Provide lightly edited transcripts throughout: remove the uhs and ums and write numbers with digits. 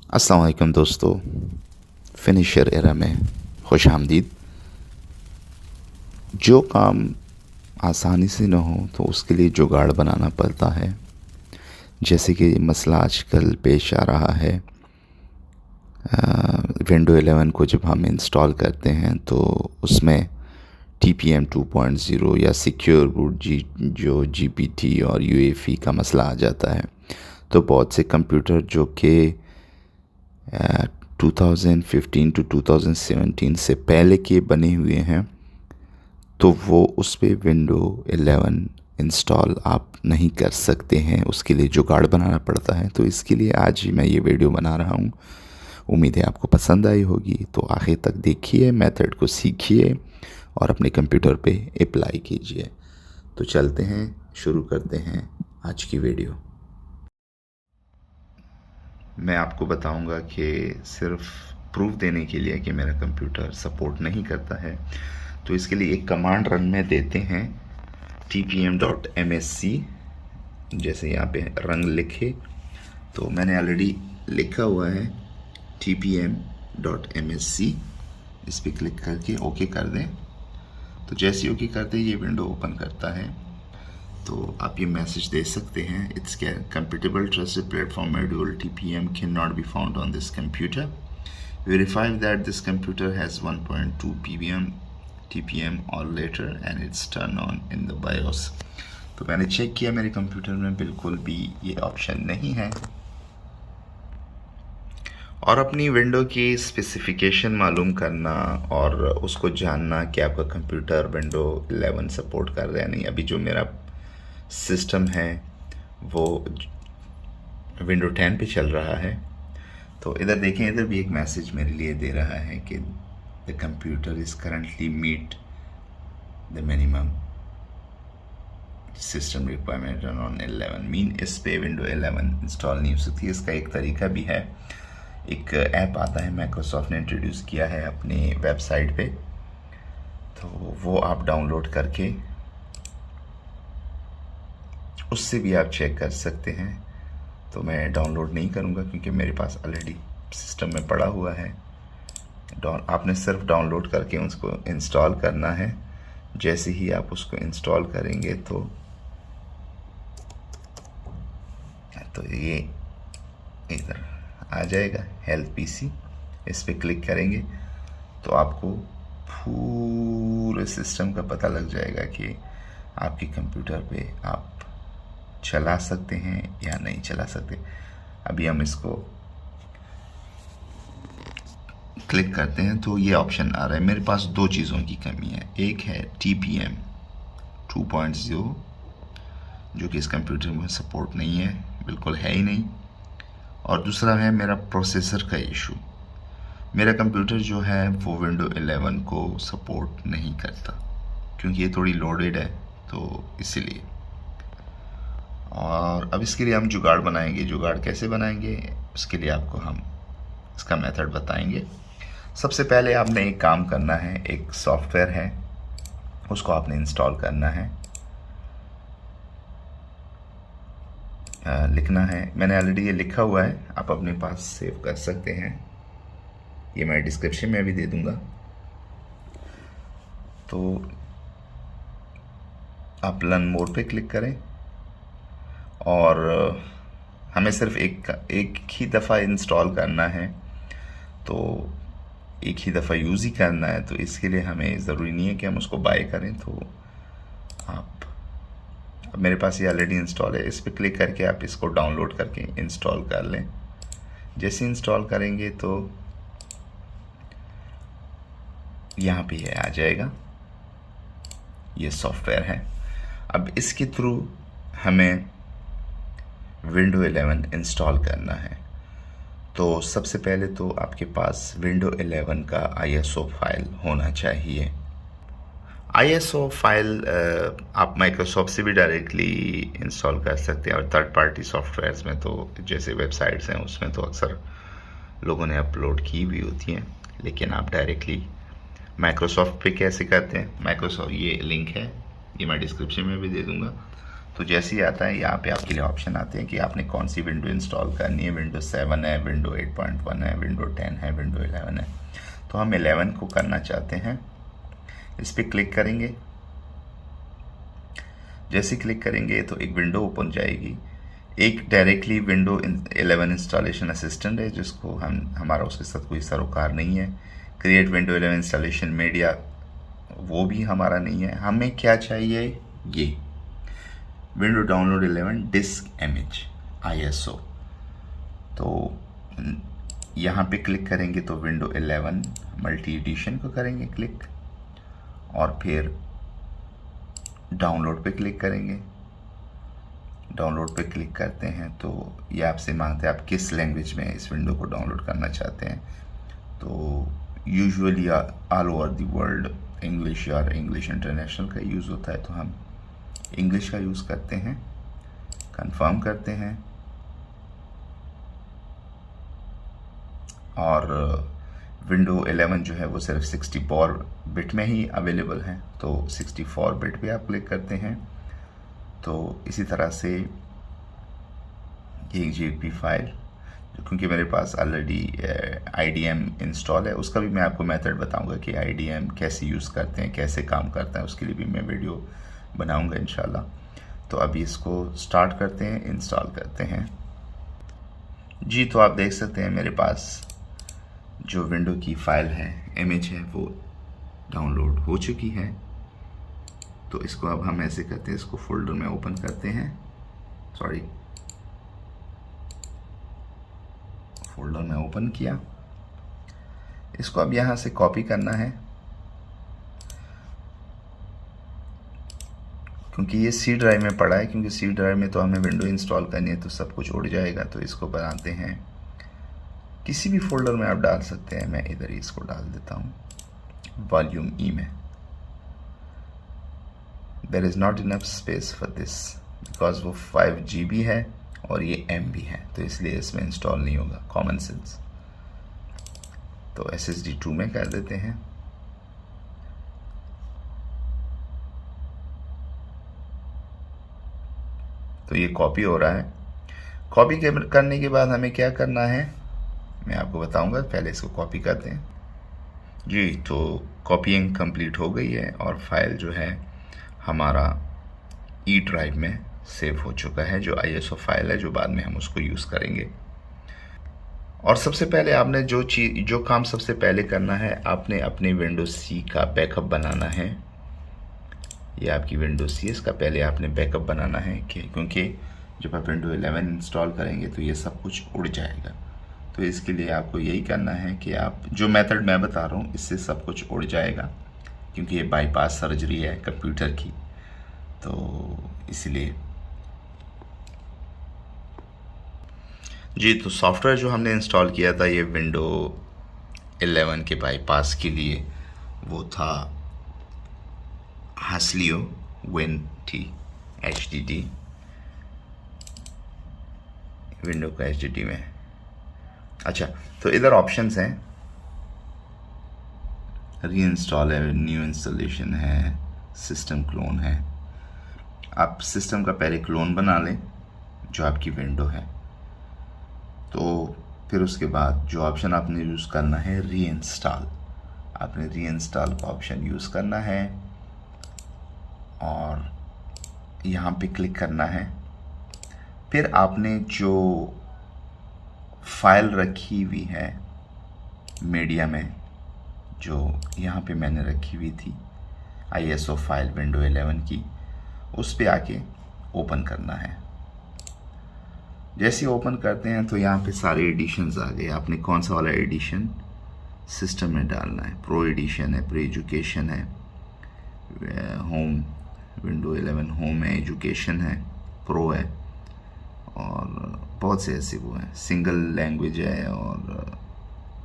अस्सलाम वालेकुम दोस्तों, फिनिशर एरा में खुश आमदीद। जो काम आसानी से ना हो तो उसके लिए जुगाड़ बनाना पड़ता है। जैसे कि मसला आजकल पेश आ रहा है, विंडो 11 को जब हम इंस्टॉल करते हैं तो उसमें TPM 2.0 या सिक्योर बूट जो GPT और UEFI का मसला आ जाता है। तो बहुत से कंप्यूटर जो कि 2015 टू 2017 से पहले के बने हुए हैं, तो वो उस पर विंडो 11 इंस्टॉल आप नहीं कर सकते हैं। उसके लिए जुगाड़ बनाना पड़ता है। तो इसके लिए आज ही मैं ये वीडियो बना रहा हूँ। उम्मीद है आपको पसंद आई होगी। तो आखिर तक देखिए, मेथड को सीखिए और अपने कंप्यूटर पे अप्लाई कीजिए। तो चलते हैं, शुरू करते हैं आज की वीडियो। मैं आपको बताऊंगा कि सिर्फ प्रूफ देने के लिए कि मेरा कंप्यूटर सपोर्ट नहीं करता है, तो इसके लिए एक कमांड रन में देते हैं tpm.msc। जैसे यहाँ पे रन लिखे तो मैंने ऑलरेडी लिखा हुआ है tpm.msc। इस पर क्लिक करके ओके कर दें। तो जैसे ओके करते ये विंडो ओपन करता है। तो आप ये मैसेज दे सकते हैं, it's compatible trusted platform module TPM cannot be found on this computer. Verify that this computer has 1.2 TPM or later and it's turned on in the BIOS। तो मैंने चेक किया, मेरे कंप्यूटर में बिल्कुल भी ये ऑप्शन नहीं है। और अपनी विंडो की स्पेसिफिकेशन मालूम करना और उसको जानना कि आपका कंप्यूटर विंडो 11 सपोर्ट कर रहा है नहीं। अभी जो मेरा सिस्टम है वो विंडो 10 पे चल रहा है। तो इधर देखें, इधर भी एक मैसेज मेरे लिए दे रहा है कि the computer is currently meet the minimum system requirement on 11। Mean इस पे विंडो 11 इंस्टॉल नहीं हो सकती। इसका एक तरीका भी है, एक ऐप आता है, माइक्रोसॉफ्ट ने इंट्रोड्यूस किया है अपनी वेबसाइट पे। तो वो आप डाउनलोड करके उससे भी आप चेक कर सकते हैं। तो मैं डाउनलोड नहीं करूँगा क्योंकि मेरे पास ऑलरेडी सिस्टम में पड़ा हुआ है। आपने सिर्फ डाउनलोड करके उसको इंस्टॉल करना है। जैसे ही आप उसको इंस्टॉल करेंगे तो ये इधर आ जाएगा, हेल्थ PC। इस पर क्लिक करेंगे तो आपको पूरे सिस्टम का पता लग जाएगा कि आपके कंप्यूटर पे आप चला सकते हैं या नहीं चला सकते। अभी हम इसको क्लिक करते हैं तो ये ऑप्शन आ रहा है। मेरे पास दो चीज़ों की कमी है। एक है TPM 2.0 जो कि इस कंप्यूटर में सपोर्ट नहीं है, बिल्कुल है ही नहीं। और दूसरा है मेरा प्रोसेसर का इशू। मेरा कंप्यूटर जो है वो विंडो 11 को सपोर्ट नहीं करता क्योंकि ये थोड़ी लोडेड है, तो इसीलिए। और अब इसके लिए हम जुगाड़ बनाएंगे। जुगाड़ कैसे बनाएंगे उसके लिए आपको हम इसका मेथड बताएंगे। सबसे पहले आपने एक काम करना है, एक सॉफ्टवेयर है उसको आपने इंस्टॉल करना है। लिखना है, मैंने ऑलरेडी ये लिखा हुआ है, आप अपने पास सेव कर सकते हैं। ये मैं डिस्क्रिप्शन में भी दे दूंगा। तो आप लर्न मोड पे क्लिक करें और हमें सिर्फ एक ही दफ़ा इंस्टॉल करना है, तो एक ही दफ़ा यूज़ ही करना है। तो इसके लिए हमें ज़रूरी नहीं है कि हम उसको बाय करें। तो आप, अब मेरे पास ये ऑलरेडी इंस्टॉल है, इस पर क्लिक करके आप इसको डाउनलोड करके इंस्टॉल कर लें। जैसे इंस्टॉल करेंगे तो यहाँ पे ये आ जाएगा, ये सॉफ्टवेयर है। अब इसके थ्रू हमें विंडो 11 इंस्टॉल करना है। तो सबसे पहले तो आपके पास विंडो 11 का ISO फाइल होना चाहिए। ISO फाइल आप माइक्रोसॉफ्ट से भी डायरेक्टली इंस्टॉल कर सकते हैं और थर्ड पार्टी सॉफ्टवेयर्स में तो जैसे वेबसाइट्स हैं उसमें तो अक्सर लोगों ने अपलोड की हुई होती हैं, लेकिन आप डायरेक्टली माइक्रोसॉफ्ट पे कैसे करते हैं। माइक्रोसॉफ्ट, ये लिंक है, ये मैं डिस्क्रिप्शन में भी दे दूंगा। तो जैसे ही आता है यहाँ पे आपके लिए ऑप्शन आते हैं कि आपने कौन सी विंडो इंस्टॉल करनी है। विंडो 7 है, विंडो 8.1 है, विंडो 10 है, विंडो 11 है। तो हम 11 को करना चाहते हैं। इस पर क्लिक करेंगे। जैसे क्लिक करेंगे तो एक विंडो ओपन जाएगी। एक डायरेक्टली विंडो 11 इंस्टॉलेशन असिस्टेंट है, जिसको हमारा उसके साथ कोई सरोकार नहीं है। क्रिएट विंडो 11 इंस्टॉलेशन मीडिया, वो भी हमारा नहीं है। हमें क्या चाहिए, ये window download 11 disc image ISO। तो यहाँ पे क्लिक करेंगे तो विंडो 11 मल्टी एडिशन को करेंगे क्लिक, और फिर डाउनलोड पे क्लिक करेंगे। डाउनलोड पे क्लिक करते हैं तो ये आपसे मांगते हैं आप किस लैंग्वेज में इस विंडो को डाउनलोड करना चाहते हैं। तो usually all over the world English या इंग्लिश इंटरनेशनल का यूज़ होता है, तो हम इंग्लिश का यूज़ करते हैं। कंफर्म करते हैं और विंडो 11 जो है वो सिर्फ 64 बिट में ही अवेलेबल है, तो 64 बिट पे आप क्लिक करते हैं। तो इसी तरह से एक JP फाइल, क्योंकि मेरे पास ऑलरेडी IDM इंस्टॉल है, उसका भी मैं आपको मेथड बताऊंगा कि IDM कैसे यूज़ करते हैं, कैसे काम करता है, उसके लिए भी मैं वीडियो बनाऊंगा इंशाल्लाह। तो अभी इसको स्टार्ट करते हैं, इंस्टॉल करते हैं जी। तो आप देख सकते हैं मेरे पास जो विंडो की फाइल है, इमेज है, वो डाउनलोड हो चुकी है। तो इसको अब हम ऐसे करते हैं, इसको फोल्डर में ओपन करते हैं, फोल्डर में ओपन किया। इसको अब यहाँ से कॉपी करना है, क्योंकि ये C ड्राइव में पड़ा है, क्योंकि C ड्राइव में तो हमें विंडो इंस्टॉल करनी है तो सब कुछ उड़ जाएगा। तो इसको बनाते हैं, किसी भी फोल्डर में आप डाल सकते हैं। मैं इधर ही इसको डाल देता हूँ वॉल्यूम E में। There is not enough space for this, because वो 5 GB है और ये MB है, तो इसलिए इसमें इंस्टॉल नहीं होगा, कॉमन सेंस। तो SSD 2 में कर देते हैं। तो ये कॉपी हो रहा है। कॉपी करने के बाद हमें क्या करना है मैं आपको बताऊंगा, पहले इसको कॉपी करते हैं जी। तो कॉपीइंग कंप्लीट हो गई है और फाइल जो है हमारा E ड्राइव में सेव हो चुका है, जो ISO फाइल है, जो बाद में हम उसको यूज़ करेंगे। और सबसे पहले आपने जो काम सबसे पहले करना है, आपने अपने विंडो C का बैकअप बनाना है। ये आपकी विंडो C, इसका पहले आपने बैकअप बनाना है, क्योंकि जब आप विंडो 11 इंस्टॉल करेंगे तो ये सब कुछ उड़ जाएगा। तो इसके लिए आपको यही करना है कि आप जो मेथड मैं बता रहा हूँ, इससे सब कुछ उड़ जाएगा, क्योंकि ये बाईपास सर्जरी है कंप्यूटर की, तो इसलिए जी। तो सॉफ्टवेयर जो हमने इंस्टॉल किया था ये विंडो 11 के बाईपास के लिए, वो था हास्लियो WinT HDD, विंडो का HDD में। अच्छा, तो इधर ऑप्शंस हैं, री इंस्टॉल है, न्यू इंस्टॉलेशन है, सिस्टम क्लोन है। आप सिस्टम का पहले क्लोन बना लें जो आपकी विंडो है, तो फिर उसके बाद जो ऑप्शन आपने यूज़ करना है री इंस्टॉल, आपने री इंस्टॉल का ऑप्शन यूज़ करना है और यहाँ पे क्लिक करना है। फिर आपने जो फाइल रखी हुई है मीडिया में, जो यहाँ पे मैंने रखी हुई थी ISO फाइल विंडो 11 की, उस पे आके ओपन करना है। जैसे ओपन करते हैं तो यहाँ पे सारे एडिशंस आ गए। आपने कौन सा वाला एडिशन सिस्टम में डालना है, प्रो एडिशन है, प्री एजुकेशन है, होम विंडो 11 होम है, एजुकेशन है, प्रो है, और बहुत से ऐसे वो हैं, सिंगल लैंग्वेज है, और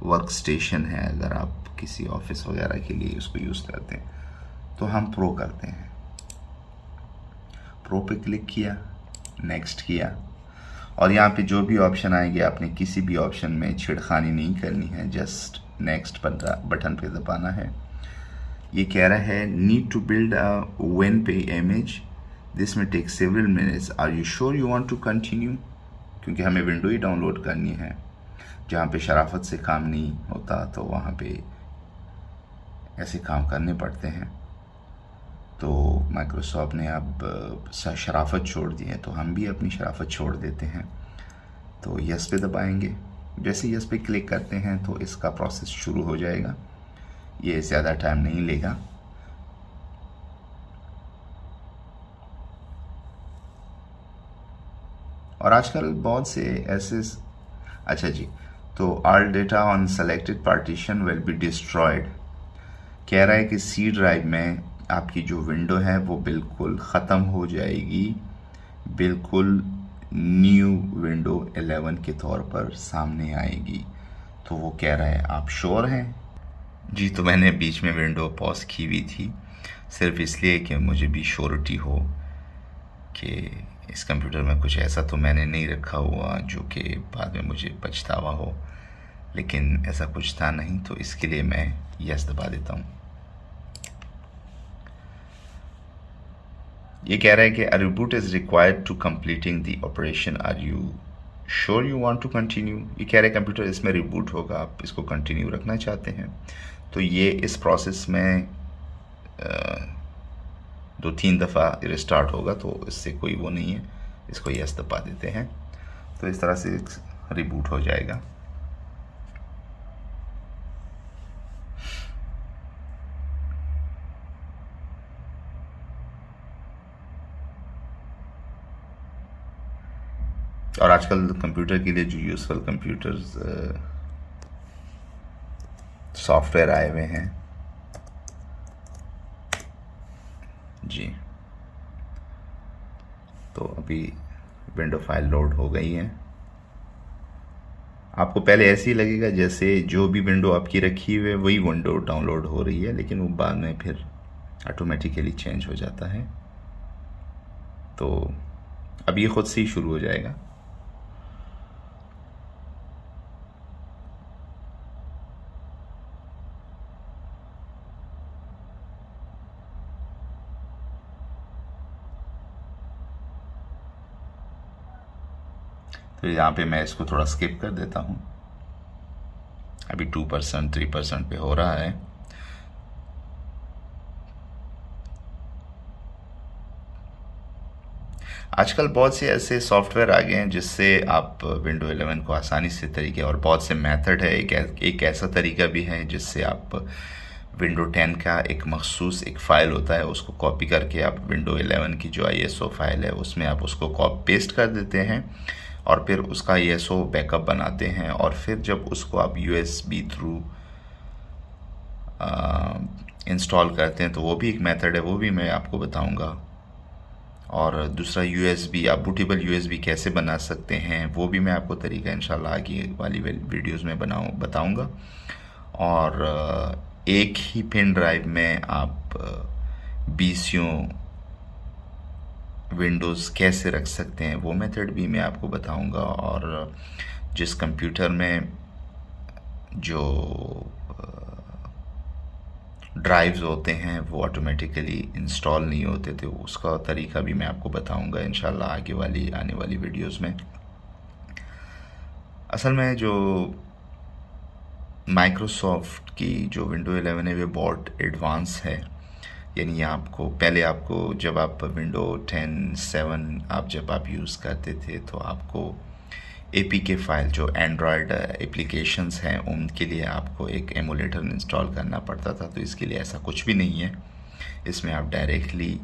वर्क स्टेशन है। अगर आप किसी ऑफिस वगैरह के लिए उसको यूज़ करते हैं तो हम प्रो करते हैं। प्रो पे क्लिक किया, नेक्स्ट किया, और यहाँ पे जो भी ऑप्शन आएंगे आपने किसी भी ऑप्शन में छेड़खानी नहीं करनी है, जस्ट नेक्स्ट बटन पे दबाना है। ये कह रहा है need to build a WinP image this में take several minutes. Are you sure you want to continue? क्योंकि हमें विंडो ही डाउनलोड करनी है। जहाँ पे शराफत से काम नहीं होता तो वहाँ पे ऐसे काम करने पड़ते हैं। तो माइक्रोसॉफ्ट ने अब शराफत छोड़ दी है, तो हम भी अपनी शराफत छोड़ देते हैं। तो यस पे दबाएंगे। जैसे यस पे क्लिक करते हैं तो इसका प्रोसेस शुरू हो जाएगा। ये ज़्यादा टाइम नहीं लेगा। और आजकल बहुत से ऐसे, अच्छा जी, तो all data on selected partition will be destroyed. कह रहा है कि सी ड्राइव में आपकी जो विंडो है वो बिल्कुल ख़त्म हो जाएगी, बिल्कुल न्यू विंडो 11 के तौर पर सामने आएगी। तो वो कह रहा है आप श्योर हैं? जी, तो मैंने बीच में विंडो पॉज की हुई थी सिर्फ इसलिए कि मुझे भी श्योरिटी हो कि इस कंप्यूटर में कुछ ऐसा तो मैंने नहीं रखा हुआ जो कि बाद में मुझे पछतावा हो, लेकिन ऐसा कुछ था नहीं, तो इसके लिए मैं यस दबा देता हूँ। ये कह रहा है कि a reboot is required to completing the operation, are you sure you want to continue? ये कह रहे हैं कंप्यूटर इसमें रिबूट होगा, आप इसको कंटिन्यू रखना चाहते हैं। तो ये इस प्रोसेस में 2-3 दफ़ा रिस्टार्ट होगा, तो इससे कोई वो नहीं है। इसको यस दबा देते हैं, तो इस तरह से रिबूट हो जाएगा। और आजकल कंप्यूटर के लिए जो यूज़फुल कंप्यूटर्स सॉफ्टवेयर आए हुए हैं जी। तो अभी विंडो फाइल लोड हो गई है। आपको पहले ऐसे ही लगेगा जैसे जो भी विंडो आपकी रखी हुई है वही विंडो डाउनलोड हो रही है, लेकिन वो बाद में फिर ऑटोमेटिकली चेंज हो जाता है। तो अब ये खुद से ही शुरू हो जाएगा। तो यहाँ पे मैं इसको थोड़ा स्किप कर देता हूँ। अभी 2% 3% पे हो रहा है। आजकल बहुत से ऐसे सॉफ्टवेयर आ गए हैं जिससे आप विंडो 11 को आसानी से तरीके, और बहुत से मेथड है। एक ऐसा तरीका भी है जिससे आप विंडो 10 का एक मखसूस एक फ़ाइल होता है, उसको कॉपी करके आप विंडो 11 की जो ISO फाइल है उसमें आप उसको कॉपी पेस्ट कर देते हैं और फिर उसका ISO बैकअप बनाते हैं, और फिर जब उसको आप USB थ्रू इंस्टॉल करते हैं तो वो भी एक मेथड है, वो भी मैं आपको बताऊंगा। और दूसरा USB, आप बूटेबल USB कैसे बना सकते हैं वो भी मैं आपको तरीका इंशाल्लाह आगे वाली वीडियोज़ में बताऊंगा। और एक ही पेन ड्राइव में आप 20 विंडोज़ कैसे रख सकते हैं वो मेथड भी मैं आपको बताऊंगा। और जिस कंप्यूटर में जो ड्राइव्स होते हैं वो ऑटोमेटिकली इंस्टॉल नहीं होते थे, उसका तरीका भी मैं आपको बताऊंगा इंशाल्लाह आने वाली वीडियोस में। असल में जो माइक्रोसॉफ्ट की जो विंडो 11 है वो बहुत एडवांस है। यानी आपको जब आप विंडो 10 7 जब आप यूज़ करते थे तो आपको APK फाइल जो एंड्रॉयड एप्लीकेशंस हैं उनके लिए आपको एक एमुलेटर इंस्टॉल करना पड़ता था। तो इसके लिए ऐसा कुछ भी नहीं है। इसमें आप डायरेक्टली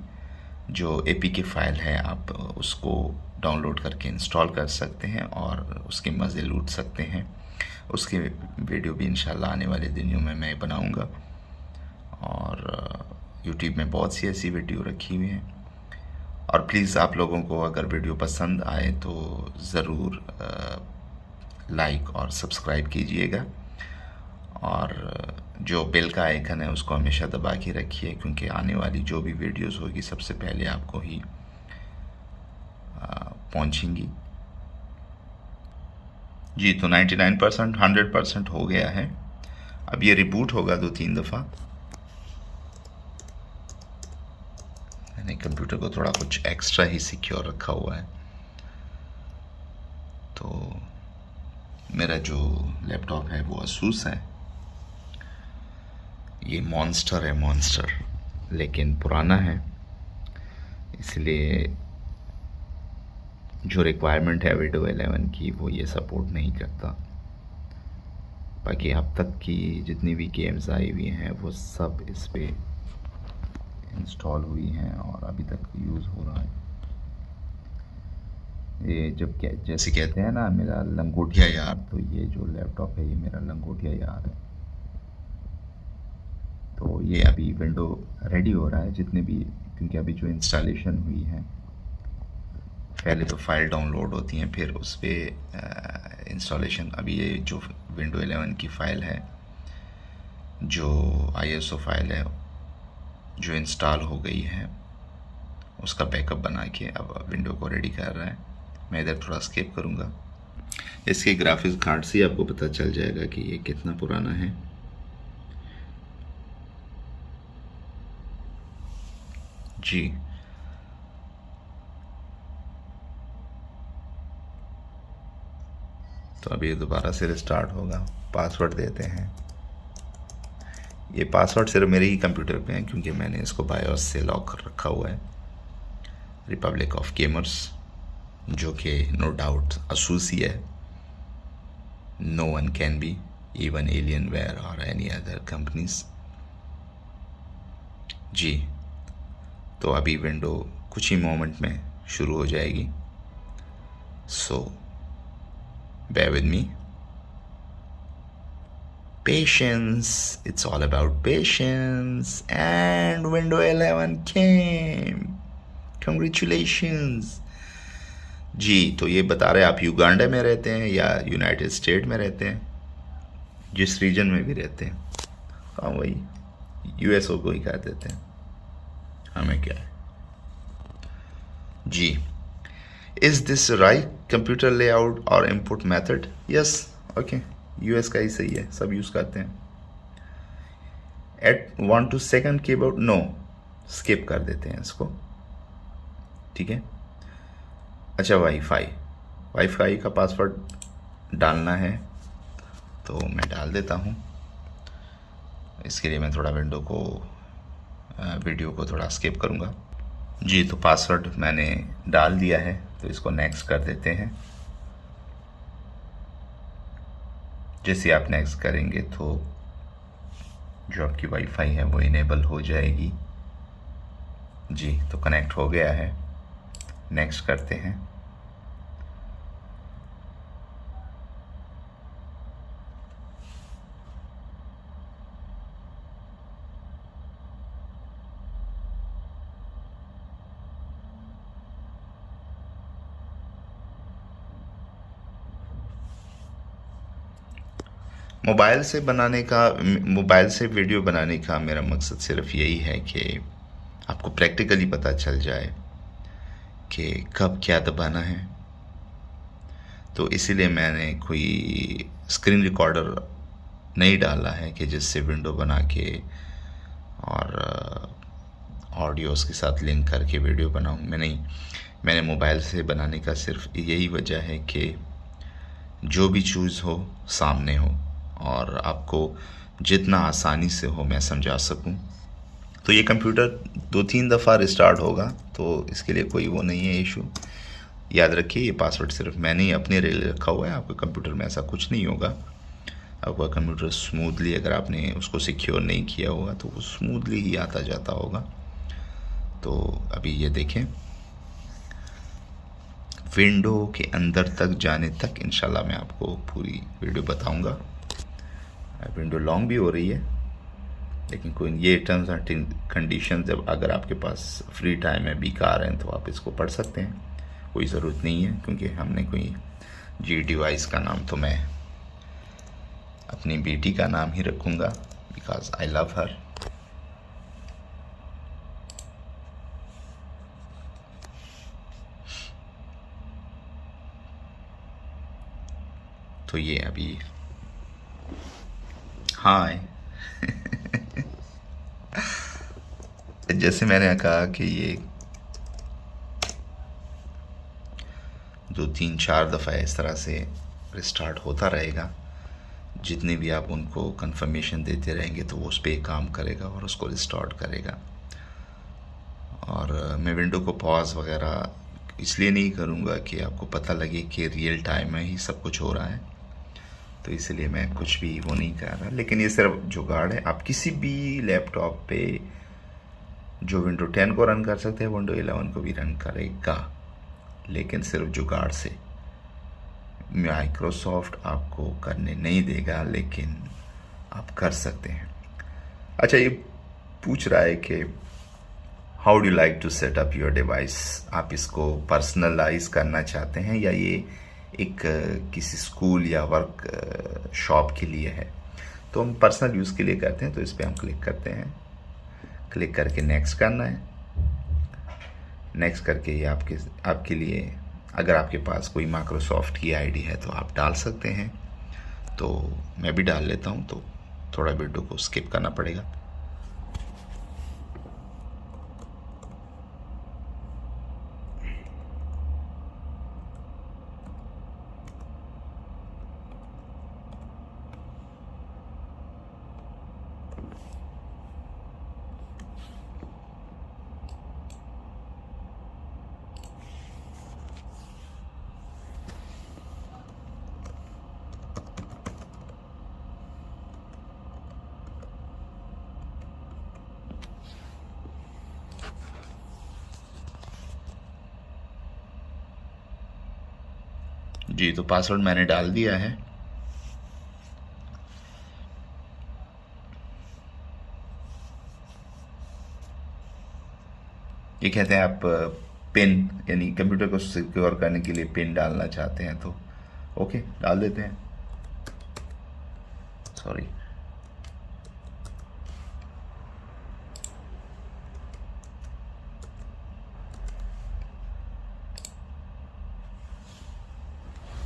जो APK फाइल है आप उसको डाउनलोड करके इंस्टॉल कर सकते हैं और उसके मज़े लूट सकते हैं। उसके वीडियो भी इंशाल्लाह आने वाले दिनों में मैं बनाऊंगा। और YouTube में बहुत सी ऐसी वीडियो रखी हुई हैं। और प्लीज़ आप लोगों को अगर वीडियो पसंद आए तो ज़रूर लाइक और सब्सक्राइब कीजिएगा, और जो बेल का आइकन है उसको हमेशा दबा के रखिए, क्योंकि आने वाली जो भी वीडियोस होगी सबसे पहले आपको ही पहुंचेंगी। जी, तो 99% 100% हो गया है। अब ये रिबूट होगा 2-3 दफ़ा। मैंने कंप्यूटर को थोड़ा कुछ एक्स्ट्रा ही सिक्योर रखा हुआ है। तो मेरा जो लैपटॉप है वो asus है, ये मॉन्स्टर है, मॉन्स्टर, लेकिन पुराना है, इसलिए जो रिक्वायरमेंट है विंडोज 11 की वो ये सपोर्ट नहीं करता। बाकी अब तक की जितनी भी गेम्स आई हुई हैं वो सब इस पे इंस्टॉल हुई हैं और अभी तक यूज़ हो रहा है। ये जब जैसे कहते हैं ना मेरा लंगोटिया यार, तो ये जो लैपटॉप है ये मेरा लंगोटिया यार है। तो ये अभी विंडो रेडी हो रहा है जितने भी, क्योंकि अभी जो इंस्टॉलेशन हुई है, पहले तो फाइल डाउनलोड होती हैं, फिर उस पर इंस्टॉलेशन। अभी ये जो विंडो 11 की फ़ाइल है, जो ISO फाइल है जो इंस्टॉल हो गई है, उसका बैकअप बना के अब विंडो को रेडी कर रहा है। मैं इधर थोड़ा स्किप करूँगा। इसके ग्राफिक्स कार्ड से आपको पता चल जाएगा कि ये कितना पुराना है। जी, तो अभी दोबारा से रिस्टार्ट होगा। पासवर्ड देते हैं। ये पासवर्ड सिर्फ मेरे ही कंप्यूटर पे है क्योंकि मैंने इसको बायोस से लॉक कर रखा हुआ है। रिपब्लिक ऑफ गेमर्स, जो कि नो डाउट asus ही है। No one can be, even Alienware और एनी अदर कंपनीज। जी, तो अभी विंडो कुछ ही मोमेंट में शुरू हो जाएगी। सो bear with me. Patience, it's all about patience. And Windows 11 came. Congratulations. जी, तो ये बता रहे आप युगांडा में रहते हैं या यूनाइटेड स्टेट में रहते हैं, जिस रीजन में भी रहते हैं। हाँ, वही यूएसओ को ही कह देते हैं, हमें क्या है। जी, Is this right computer layout or input method? Yes, okay. US का ही सही है, सब यूज़ करते हैं। At 1 to 2 keyboard, no, skip कर देते हैं इसको, ठीक है। अच्छा, वाईफाई का पासवर्ड डालना है, तो मैं डाल देता हूँ। इसके लिए मैं थोड़ा वीडियो को थोड़ा स्किप करूँगा। जी, तो पासवर्ड मैंने डाल दिया है, तो इसको नेक्स्ट कर देते हैं। जैसे आप नेक्स्ट करेंगे तो जो आपकी वाईफाई है वो इनेबल हो जाएगी। जी, तो कनेक्ट हो गया है, नेक्स्ट करते हैं। मोबाइल से वीडियो बनाने का मेरा मकसद सिर्फ यही है कि आपको प्रैक्टिकली पता चल जाए कि कब क्या दबाना है। तो इसीलिए मैंने कोई स्क्रीन रिकॉर्डर नहीं डाला है कि जिससे विंडो बना के और ऑडियोज़ के साथ लिंक करके वीडियो बनाऊँ। मैंने मोबाइल से बनाने का सिर्फ यही वजह है कि जो भी चीज़ हो सामने हो और आपको जितना आसानी से हो मैं समझा सकूं। तो ये कंप्यूटर 2-3 दफ़ा रिस्टार्ट होगा, तो इसके लिए कोई वो नहीं है इशू। याद रखिए, ये पासवर्ड सिर्फ मैंने ही अपने लिए रखा हुआ है। आपके कंप्यूटर में ऐसा कुछ नहीं होगा। आपका कंप्यूटर स्मूथली, अगर आपने उसको सिक्योर नहीं किया होगा तो वो स्मूथली ही आता जाता होगा। तो अभी ये देखें, विंडो के अंदर तक जाने तक इंशाल्लाह मैं आपको पूरी वीडियो बताऊंगा। विंडो लॉन्ग भी हो रही है, लेकिन कोई ये टर्म्स एंड कंडीशन, जब अगर आपके पास फ्री टाइम है, बेकार हैं, तो आप इसको पढ़ सकते हैं। कोई ज़रूरत नहीं है, क्योंकि हमने कोई जी डिवाइस का नाम तो मैं अपनी बेटी का नाम ही रखूँगा, बिकॉज आई लव हर। तो ये अभी हाय जैसे मैंने कहा कि ये तो 3-4 दफ़ा इस तरह से रिस्टार्ट होता रहेगा। जितने भी आप उनको कंफर्मेशन देते रहेंगे तो वो उस पर काम करेगा और उसको रिस्टार्ट करेगा। और मैं विंडो को पॉज वगैरह इसलिए नहीं करूँगा कि आपको पता लगे कि रियल टाइम में ही सब कुछ हो रहा है, तो इसलिए मैं कुछ भी वो नहीं कर रहा। लेकिन ये सिर्फ जुगाड़ है। आप किसी भी लैपटॉप पे जो विंडो 10 को रन कर सकते हैं, विंडो 11 को भी रन करेगा, लेकिन सिर्फ जुगाड़ से। माइक्रोसॉफ्ट आपको करने नहीं देगा, लेकिन आप कर सकते हैं। अच्छा, ये पूछ रहा है कि how do like to set up your device. आप इसको पर्सनलाइज करना चाहते हैं या ये एक किसी स्कूल या वर्क शॉप के लिए है? तो हम पर्सनल यूज़ के लिए करते हैं, तो इस पर हम क्लिक करते हैं। क्लिक करके नेक्स्ट करना है। नेक्स्ट करके ये आपके लिए, अगर आपके पास कोई माइक्रोसॉफ्ट की आईडी है तो आप डाल सकते हैं। तो मैं भी डाल लेता हूँ, तो थोड़ा वीडियो को स्किप करना पड़ेगा। जी, तो पासवर्ड मैंने डाल दिया है। ये कहते हैं आप पिन, यानी कंप्यूटर को सिक्योर करने के लिए पिन डालना चाहते हैं, तो ओके, डाल देते हैं। सॉरी,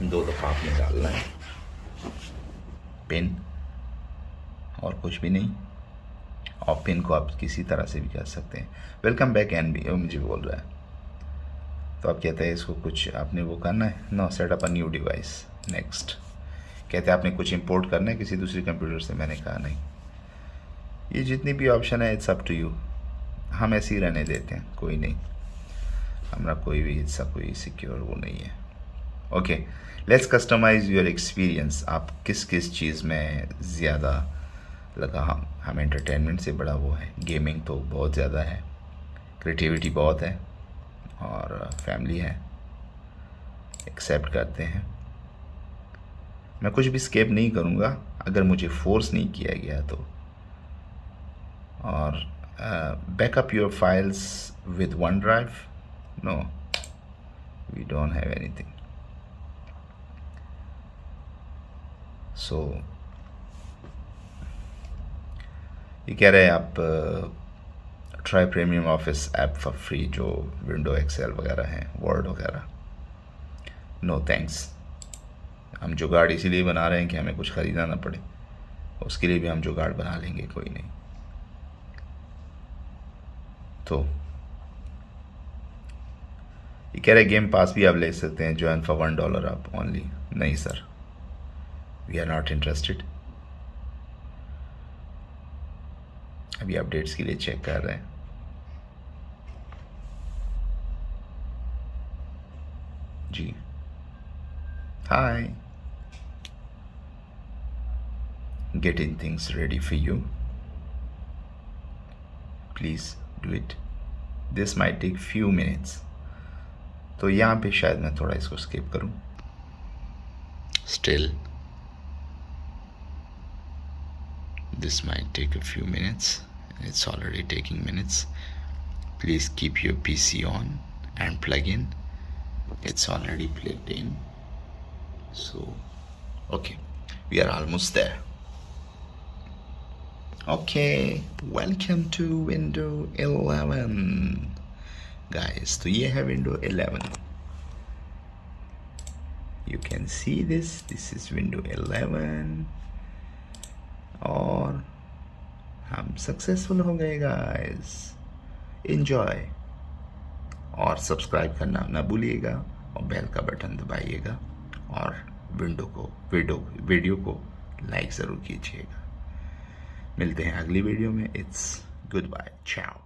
दो दफ़ा आपने डालना है पिन, और कुछ भी नहीं। और पिन को आप किसी तरह से भी कर सकते हैं। वेलकम बैक एन बी मुझे बोल रहा है, तो आप कहते हैं इसको कुछ आपने वो करना है। No, setup a new device. Next कहते हैं आपने कुछ इंपोर्ट करना है किसी दूसरे कंप्यूटर से। मैंने कहा नहीं, ये जितनी भी ऑप्शन है इट्स अप टू यू, हम ऐसे ही रहने देते हैं, कोई नहीं, हमारा कोई भी हिस्सा कोई सिक्योर वो नहीं है। Okay, let's customize your experience. आप किस किस चीज़ में ज़्यादा लगा? हम एंटरटेनमेंट से बड़ा वो है, गेमिंग तो बहुत ज़्यादा है, क्रिएटिविटी बहुत है, और फैमिली है। एक्सेप्ट करते हैं। मैं कुछ भी स्केप नहीं करूँगा अगर मुझे फोर्स नहीं किया गया तो। और backup your files with OneDrive. No, we don't have anything. So ये कह रहे हैं आप try premium office app for free, जो विंडो एक्सेल वगैरह हैं, वर्ड वगैरह। No thanks. हम जुगाड़ इसीलिए बना रहे हैं कि हमें कुछ ख़रीदना ना पड़े, उसके लिए भी हम जुगाड़ बना लेंगे, कोई नहीं। तो ये कह रहे गेम पास भी आप ले सकते हैं, ज्वाइन फॉर $1 आप ओनली। नहीं sir, we are not interested. अभी अपडेट्स के लिए चेक कर रहे हैं। जी, hi, getting things ready for you, please do it, this might take few minutes. तो यहाँ पे शायद मैं थोड़ा इसको स्किप करूँ। Still this might take a few minutes. It's already taking minutes. Please keep your PC on and plug in. It's already plugged in. So okay, we are almost there. Okay, welcome to Windows 11 guys. तो ये है Windows 11. You can see this is Windows 11 और हम successful हो गए guys. Enjoy और subscribe करना ना भूलिएगा। और बेल का बटन दबाइएगा और वीडियो को लाइक ज़रूर कीजिएगा। मिलते हैं अगली वीडियो में। इट्स गुड बाय, चाओ।